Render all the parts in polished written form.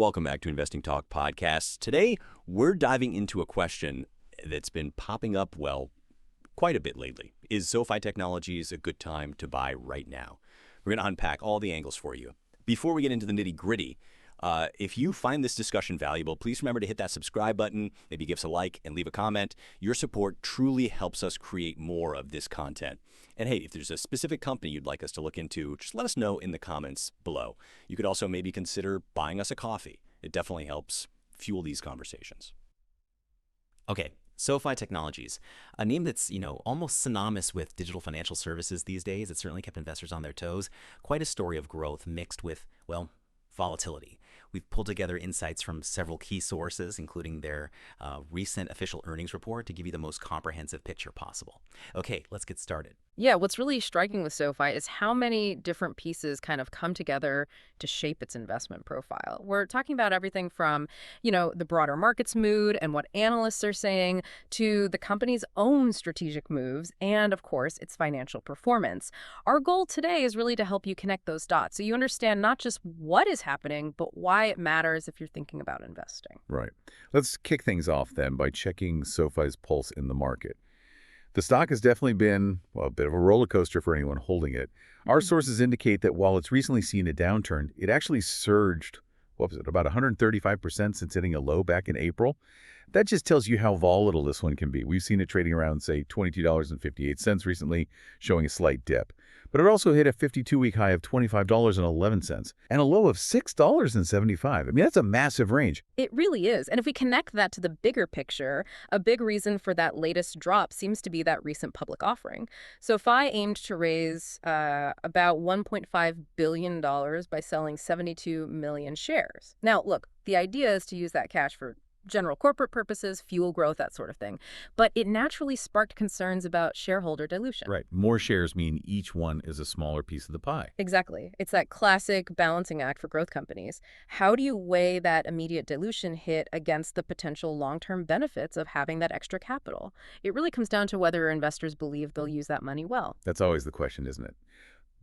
Welcome back to Investing Talk Podcasts. Today, we're diving into a question that's been popping up, well, quite a bit lately. Is SoFi Technologies a good time to buy right now? We're going to unpack all the angles for you. Before we get into the nitty-gritty, if you find this discussion valuable, please remember to hit that subscribe button, maybe give us a like, and leave a comment. Your support truly helps us create more of this content. And hey, if there's a specific company you'd like us to look into, just let us know in the comments below. You could also maybe consider buying us a coffee. It definitely helps fuel these conversations. Okay, SoFi Technologies, a name that's, almost synonymous with digital financial services these days. It certainly kept investors on their toes. Quite a story of growth mixed with, volatility. We've pulled together insights from several key sources, including their recent official earnings report, to give you the most comprehensive picture possible. Okay, let's get started. Yeah, what's really striking with SoFi is how many different pieces kind of come together to shape its investment profile. We're talking about everything from, the broader market's mood and what analysts are saying, to the company's own strategic moves, and of course, its financial performance. Our goal today is really to help you connect those dots so you understand not just what is happening, but why it matters if you're thinking about investing. Right. Let's kick things off then by checking SoFi's pulse in the market. The stock has definitely been, a bit of a roller coaster for anyone holding it. Our sources indicate that while it's recently seen a downturn, it actually surged, about 135% since hitting a low back in April. That just tells you how volatile this one can be. We've seen it trading around, say, $22.58 recently, showing a slight dip. But it also hit a 52-week high of $25.11 and a low of $6.75. That's a massive range. It really is. And if we connect that to the bigger picture, a big reason for that latest drop seems to be that recent public offering. SoFi aimed to raise about $1.5 billion by selling 72 million shares. Now, look, the idea is to use that cash for general corporate purposes, fuel growth, that sort of thing. But it naturally sparked concerns about shareholder dilution. Right. More shares mean each one is a smaller piece of the pie. Exactly. It's that classic balancing act for growth companies. How do you weigh that immediate dilution hit against the potential long-term benefits of having that extra capital? It really comes down to whether investors believe they'll use that money well. That's always the question, isn't it?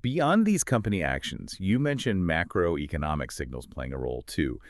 Beyond these company actions, you mentioned macroeconomic signals playing a role too.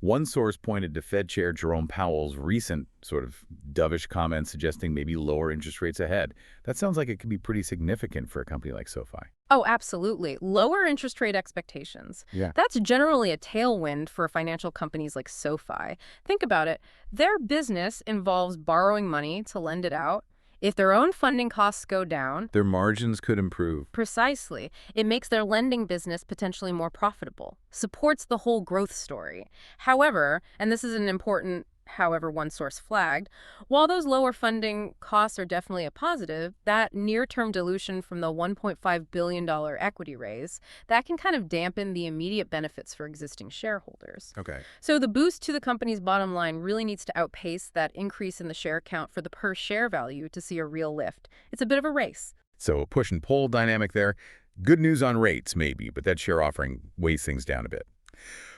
One source pointed to Fed Chair Jerome Powell's recent sort of dovish comments suggesting maybe lower interest rates ahead. That sounds like it could be pretty significant for a company like SoFi. Oh, absolutely. Lower interest rate expectations. Yeah. That's generally a tailwind for financial companies like SoFi. Think about it. Their business involves borrowing money to lend it out. If their own funding costs go down, their margins could improve. Precisely. It makes their lending business potentially more profitable, supports the whole growth story. However, and this is an important however one source flagged, while those lower funding costs are definitely a positive, that near-term dilution from the $1.5 billion equity raise, that can kind of dampen the immediate benefits for existing shareholders. Okay. So the boost to the company's bottom line really needs to outpace that increase in the share count for the per-share value to see a real lift. It's a bit of a race. So a push and pull dynamic there. Good news on rates, maybe, but that share offering weighs things down a bit.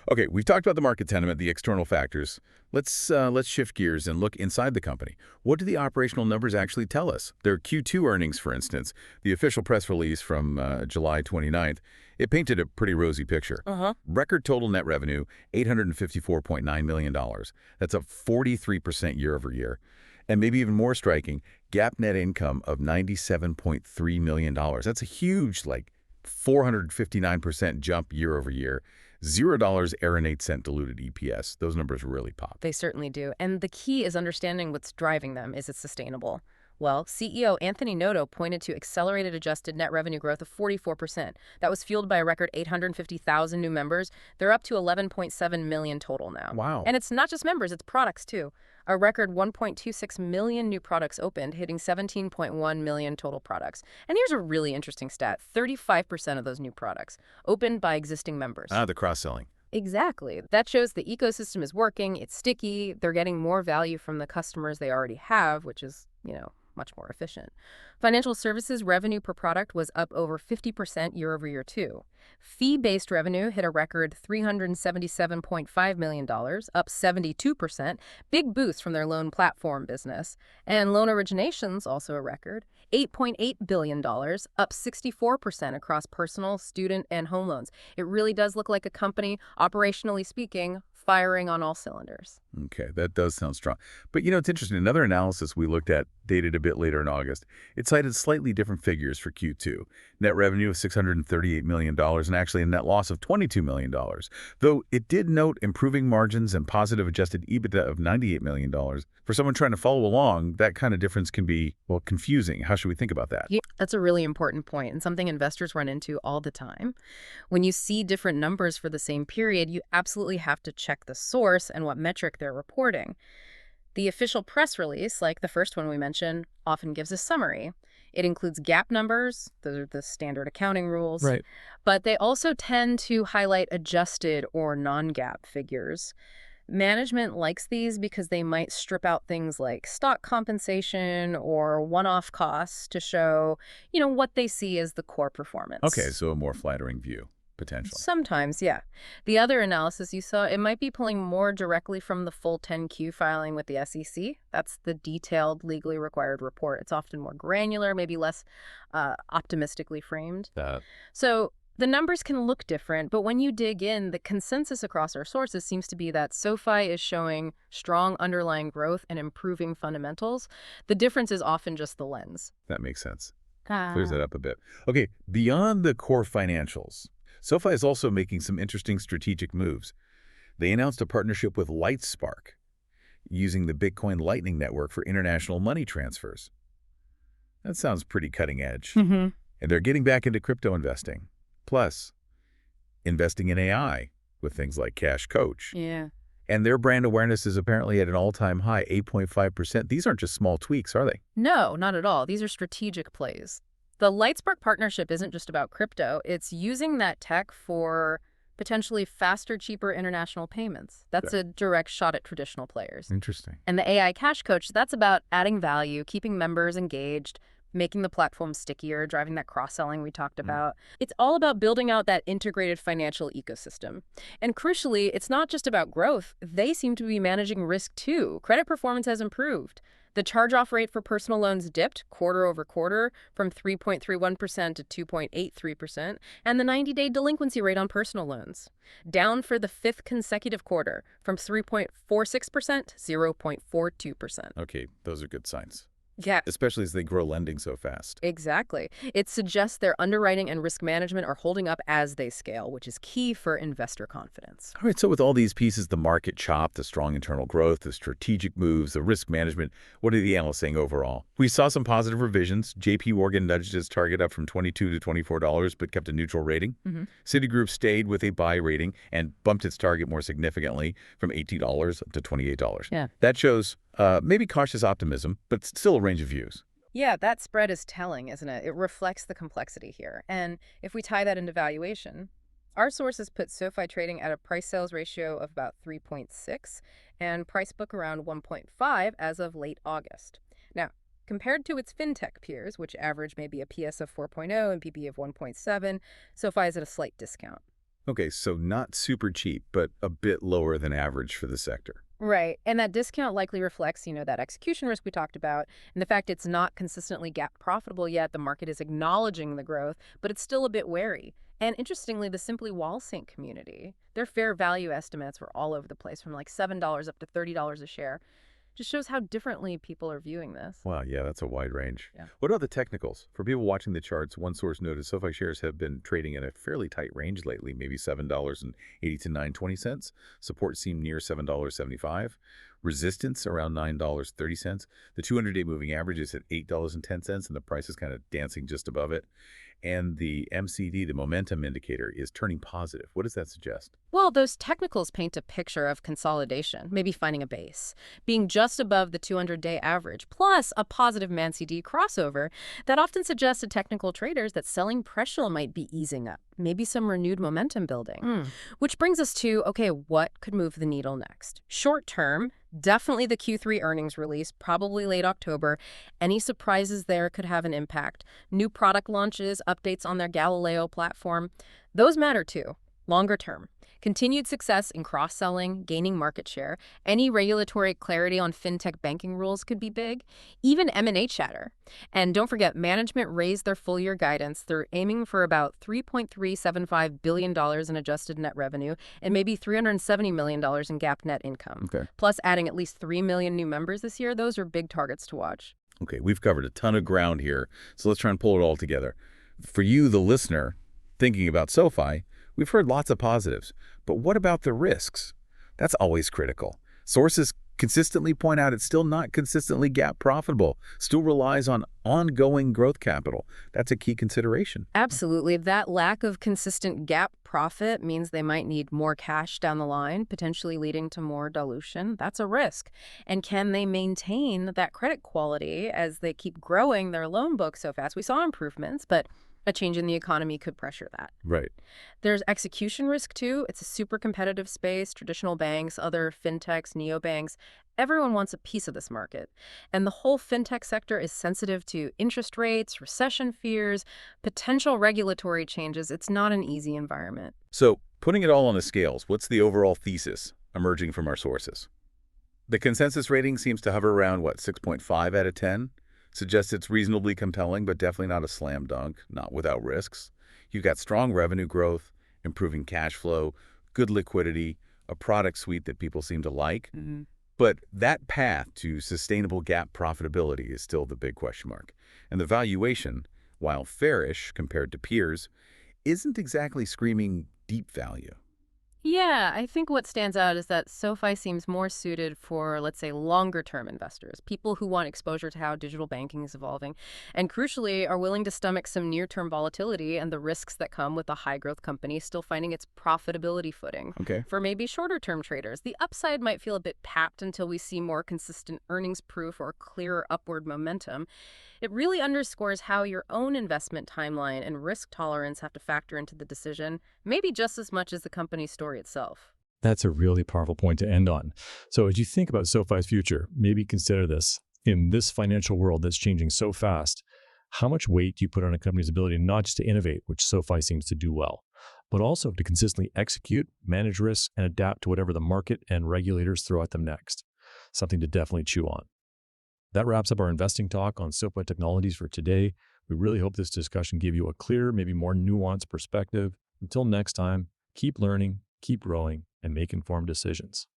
Okay, we've talked about the market sentiment, the external factors. Let's shift gears and look inside the company. What do the operational numbers actually tell us? Their Q2 earnings, for instance, the official press release from July 29th, it painted a pretty rosy picture. Record total net revenue, $854.9 million. That's up 43% year over year. And maybe even more striking, GAAP net income of $97.3 million. That's a huge, 459% jump year over year. $0.08 diluted EPS. Those numbers really pop. They certainly do. And the key is understanding what's driving them. Is it sustainable? Well, CEO Anthony Noto pointed to accelerated adjusted net revenue growth of 44%. That was fueled by a record 850,000 new members. They're up to 11.7 million total now. Wow. And it's not just members, it's products too. A record 1.26 million new products opened, hitting 17.1 million total products. And here's a really interesting stat. 35% of those new products opened by existing members. The cross-selling. Exactly. That shows the ecosystem is working, it's sticky, they're getting more value from the customers they already have, which is, much more efficient. Financial services revenue per product was up over 50% year over year, too. Fee-based revenue hit a record $377.5 million, up 72%, big boost from their loan platform business. And loan originations, also a record, $8.8 billion, up 64% across personal, student, and home loans. It really does look like a company, operationally speaking, firing on all cylinders. Okay, that does sound strong. But it's interesting. Another analysis we looked at, dated a bit later in August, it cited slightly different figures for Q2. Net revenue of $638 million and actually a net loss of $22 million. Though it did note improving margins and positive adjusted EBITDA of $98 million. For someone trying to follow along, that kind of difference can be, well, confusing. How should we think about that? Yeah, that's a really important point and something investors run into all the time. When you see different numbers for the same period, you absolutely have to check the source and what metric they're reporting. The official press release, like the first one we mentioned, often gives a summary. It includes GAAP numbers, those are the standard accounting rules, Right. but they also tend to highlight adjusted or non-GAAP figures. Management likes these because they might strip out things like stock compensation or one-off costs to show, what they see as the core performance. Okay, so a more flattering view, potentially. Sometimes, yeah. The other analysis you saw, it might be pulling more directly from the full 10Q filing with the SEC. That's the detailed, legally required report. It's often more granular, maybe less optimistically framed. So the numbers can look different, but when you dig in, the consensus across our sources seems to be that SoFi is showing strong underlying growth and improving fundamentals. The difference is often just the lens. That makes sense. Clears that up a bit. Okay, beyond the core financials, SoFi is also making some interesting strategic moves. They announced a partnership with LightSpark, using the Bitcoin Lightning Network for international money transfers. That sounds pretty cutting edge. Mm-hmm. And they're getting back into crypto investing. Plus, investing in AI with things like Cash Coach. Yeah. And their brand awareness is apparently at an all-time high, 8.5%. These aren't just small tweaks, are they? No, not at all. These are strategic plays. The LightSpark partnership isn't just about crypto. It's using that tech for potentially faster, cheaper international payments. That's a direct shot at traditional players. Interesting. And the AI Cash Coach, that's about adding value, keeping members engaged, making the platform stickier, driving that cross-selling we talked about. It's all about building out that integrated financial ecosystem. And crucially, it's not just about growth. They seem to be managing risk too. Credit performance has improved. The charge-off rate for personal loans dipped quarter over quarter from 3.31% to 2.83%, and the 90-day delinquency rate on personal loans down for the fifth consecutive quarter from 3.46% to 0.42%. Okay, those are good signs. Yeah. Especially as they grow lending so fast. Exactly. It suggests their underwriting and risk management are holding up as they scale, which is key for investor confidence. All right, so with all these pieces, the market chop, the strong internal growth, the strategic moves, the risk management, what are the analysts saying overall? We saw some positive revisions. JP Morgan nudged its target up from $22 to $24, but kept a neutral rating. Citigroup stayed with a buy rating and bumped its target more significantly from $18 up to $28. Yeah. That shows maybe cautious optimism, but still a range of views. Yeah, that spread is telling, isn't it? It reflects the complexity here. And if we tie that into valuation, our sources put SoFi trading at a price-sales ratio of about 3.6 and price book around 1.5 as of late August. Now, compared to its fintech peers, which average maybe a PS of 4.0 and PP of 1.7, SoFi is at a slight discount. Okay, so not super cheap, but a bit lower than average for the sector. Right. And that discount likely reflects, that execution risk we talked about and the fact it's not consistently GAAP profitable yet. The market is acknowledging the growth, but it's still a bit wary. And interestingly, the Simply Wallsync community, their fair value estimates were all over the place from like $7 up to $30 a share. Just shows how differently people are viewing this. Wow, yeah, that's a wide range. Yeah. What about the technicals? For people watching the charts, one source noted SoFi shares have been trading in a fairly tight range lately, maybe $7.80 to $9.20. Support seemed near $7.75. Resistance around $9.30. The 200-day moving average is at $8.10, and the price is kind of dancing just above it. And the MCD, the momentum indicator, is turning positive. What does that suggest? Well, those technicals paint a picture of consolidation, maybe finding a base, being just above the 200-day average, plus a positive MACD crossover that often suggests to technical traders that selling pressure might be easing up, maybe some renewed momentum building. Which brings us to, okay, what could move the needle next? Short term, definitely the Q3 earnings release, probably late October. Any surprises there could have an impact. New product launches, updates on their Galileo platform, those matter too. Longer term, Continued success in cross-selling, gaining market share, any regulatory clarity on fintech banking rules could be big, even M&A chatter. And don't forget, management raised their full-year guidance. They're aiming for about $3.375 billion in adjusted net revenue and maybe $370 million in GAAP net income. Okay. Plus, adding at least 3 million new members this year, those are big targets to watch. Okay, we've covered a ton of ground here, so let's try and pull it all together. For you, the listener, thinking about SoFi, we've heard lots of positives, but what about the risks? That's always critical. Sources consistently point out it's still not consistently GAAP profitable, still relies on ongoing growth capital. That's a key consideration. Absolutely. That lack of consistent GAAP profit means they might need more cash down the line, potentially leading to more dilution. That's a risk. And can they maintain that credit quality as they keep growing their loan book so fast? We saw improvements, but a change in the economy could pressure that. Right. There's execution risk, too. It's a super competitive space. Traditional banks, other fintechs, neobanks, everyone wants a piece of this market. And the whole fintech sector is sensitive to interest rates, recession fears, potential regulatory changes. It's not an easy environment. So, putting it all on the scales, what's the overall thesis emerging from our sources? The consensus rating seems to hover around, 6.5 out of 10? Suggests it's reasonably compelling, but definitely not a slam dunk, not without risks. You've got strong revenue growth, improving cash flow, good liquidity, a product suite that people seem to like. But that path to sustainable GAAP profitability is still the big question mark. And the valuation, while fairish compared to peers, isn't exactly screaming deep value. Yeah, I think what stands out is that SoFi seems more suited for, let's say, longer-term investors, people who want exposure to how digital banking is evolving, and crucially, are willing to stomach some near-term volatility and the risks that come with a high-growth company still finding its profitability footing. Okay. For maybe shorter-term traders, the upside might feel a bit papped until we see more consistent earnings proof or clearer upward momentum. It really underscores how your own investment timeline and risk tolerance have to factor into the decision, maybe just as much as the company's story itself. That's a really powerful point to end on. So as you think about SoFi's future, maybe consider this. In this financial world that's changing so fast, how much weight do you put on a company's ability not just to innovate, which SoFi seems to do well, but also to consistently execute, manage risk, and adapt to whatever the market and regulators throw at them next? Something to definitely chew on. That wraps up our investing talk on SoFi Technologies for today. We really hope this discussion gave you a clear, maybe more nuanced perspective. Until next time, keep learning, keep growing, and make informed decisions.